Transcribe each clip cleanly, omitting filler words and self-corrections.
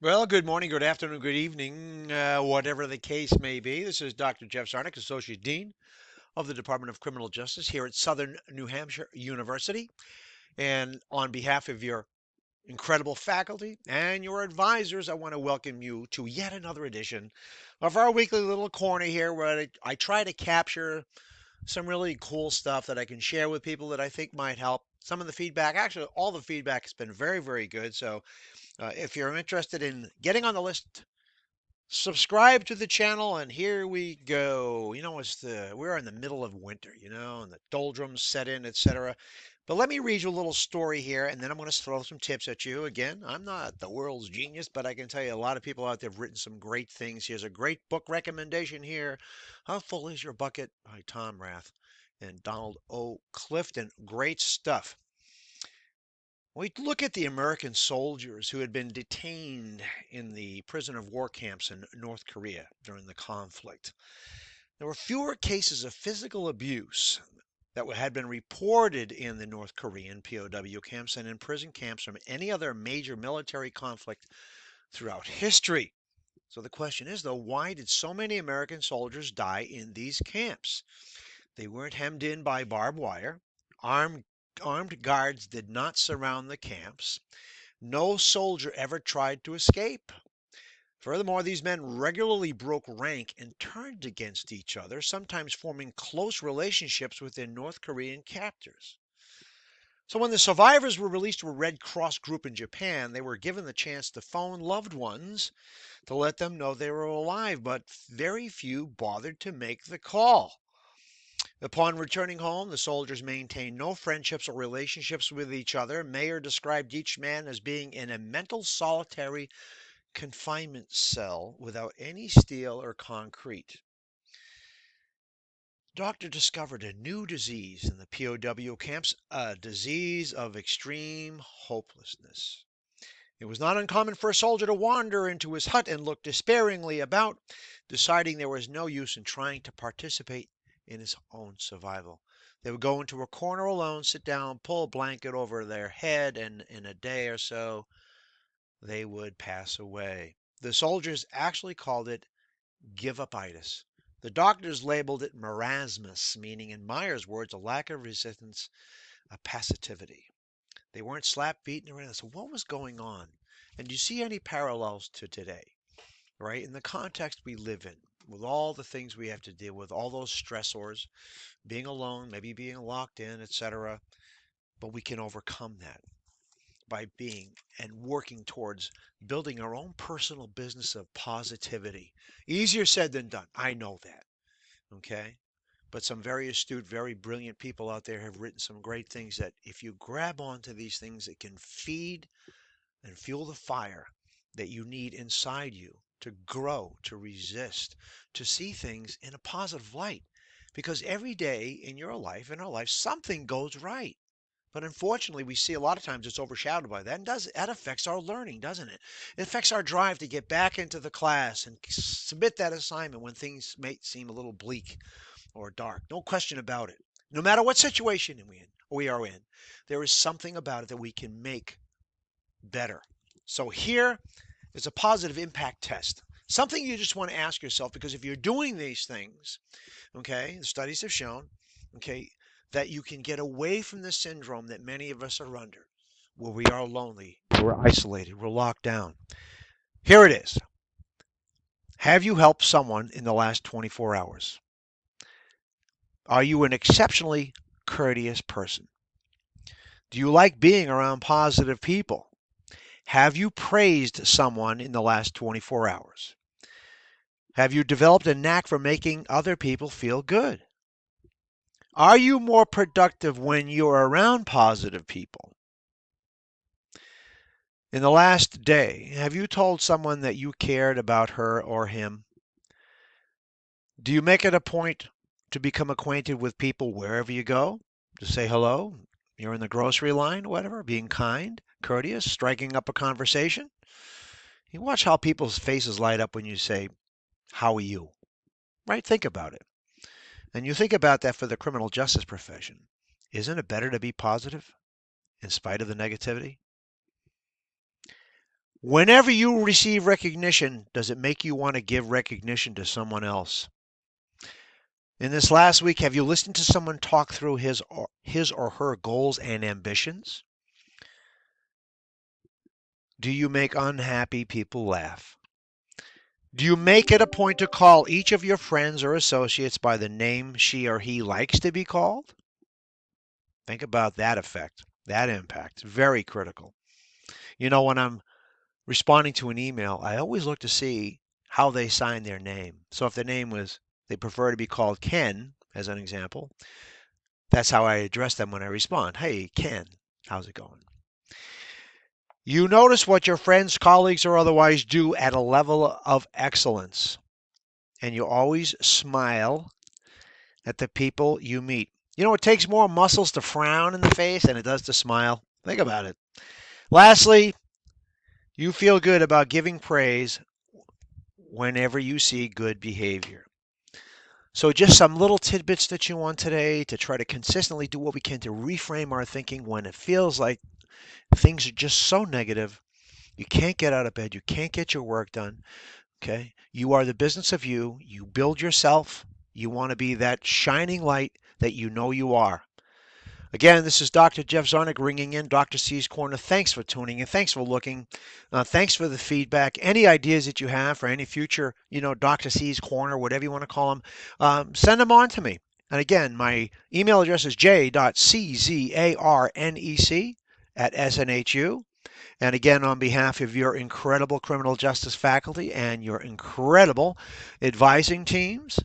Well, good morning, good afternoon, good evening, whatever the case may be. This is Dr. Jeff Zarnick, Associate Dean of the Department of Criminal Justice here at Southern New Hampshire University. And on behalf of your incredible faculty and your advisors, I want to welcome you to yet another edition of our weekly little corner here where I try to capture some really cool stuff that I can share with people that I think might help. Some of the feedback, actually, all the feedback has been very, very good. So if you're interested in getting on the list, subscribe to the channel, and here we go. We're in the middle of winter, and the doldrums set in, etc. But let me read you a little story here, and then I'm going to throw some tips at you. Again, I'm not the world's genius, but I can tell you a lot of people out there have written some great things. Here's a great book recommendation here. How Full Is Your Bucket by Tom Rath and Donald O. Clifton. Great stuff. We look at the American soldiers who had been detained in the prison of war camps in North Korea during the conflict. There were fewer cases of physical abuse that had been reported in the North Korean POW camps and in prison camps from any other major military conflict throughout history. So the question is, though, why did so many American soldiers die in these camps? They weren't hemmed in by barbed wire. Armed Armed guards did not surround the camps. No soldier ever tried to escape. Furthermore, these men regularly broke rank and turned against each other, sometimes forming close relationships with their North Korean captors. So when the survivors were released to a Red Cross group in Japan, they were given the chance to phone loved ones to let them know they were alive, but very few bothered to make the call. Upon returning home, the soldiers maintained no friendships or relationships with each other. Mayer described each man as being in a mental solitary confinement cell without any steel or concrete. Doctor discovered a new disease in the POW camps, a disease of extreme hopelessness. It was not uncommon for a soldier to wander into his hut and look despairingly about, deciding there was no use in trying to participate in his own survival. They would go into a corner alone, sit down, pull a blanket over their head, and in a day or so, they would pass away. The soldiers actually called it give upitis. The doctors labeled it marasmus, meaning, in Meyer's words, a lack of resistance, a passivity. They weren't slapped, beaten, or anything. So, what was going on? And do you see any parallels to today, right? In the context we live in, with all the things we have to deal with, all those stressors, being alone, maybe being locked in, etc. But we can overcome that by being and working towards building our own personal business of positivity. Easier said than done. I know that. Okay. But some very astute, very brilliant people out there have written some great things that if you grab onto these things, it can feed and fuel the fire that you need inside you to grow, to resist, to see things in a positive light. Because every day in your life, in our life, something goes right. But unfortunately, we see a lot of times it's overshadowed by that, and that affects our learning, doesn't it? It affects our drive to get back into the class and submit that assignment when things may seem a little bleak or dark. No question about it. No matter what situation we are in, there is something about it that we can make better. So here is a positive impact test. Something you just want to ask yourself, because if you're doing these things, okay, the studies have shown, okay, that you can get away from the syndrome that many of us are under, where we are lonely, we're isolated, we're locked down. Here it is. Have you helped someone in the last 24 hours? Are you an exceptionally courteous person? Do you like being around positive people? Have you praised someone in the last 24 hours? Have you developed a knack for making other people feel good? Are you more productive when you're around positive people? In the last day, have you told someone that you cared about her or him? Do you make it a point to become acquainted with people wherever you go? To say hello? You're in the grocery line, whatever, being kind, courteous, striking up a conversation? You watch how people's faces light up when you say, "How are you?" Right? Think about it. And you think about that for the criminal justice profession. Isn't it better to be positive in spite of the negativity? Whenever you receive recognition, does it make you want to give recognition to someone else? In this last week, have you listened to someone talk through his or her goals and ambitions? Do you make unhappy people laugh? Do you make it a point to call each of your friends or associates by the name she or he likes to be called? Think about that effect, that impact. Very critical. When I'm responding to an email, I always look to see how they sign their name. So if their name was, they prefer to be called Ken, as an example, that's how I address them when I respond. Hey, Ken, how's it going? You notice what your friends, colleagues, or otherwise do at a level of excellence, and you always smile at the people you meet. It takes more muscles to frown in the face than it does to smile. Think about it. Lastly, you feel good about giving praise whenever you see good behavior. So, just some little tidbits that you want today to try to consistently do what we can to reframe our thinking when it feels like things are just so negative. You can't get out of bed. You can't get your work done. Okay. You are the business of you. You build yourself. You want to be that shining light that you know you are. Again, this is Dr. Jeff Zarnik ringing in Dr. C's Corner. Thanks for tuning in. Thanks for looking. Thanks for the feedback. Any ideas that you have for any future, Dr. C's Corner, whatever you want to call them, send them on to me. And again, my email address is j.czarnec@snhu. And again, on behalf of your incredible criminal justice faculty and your incredible advising teams,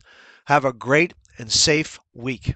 have a great and safe week.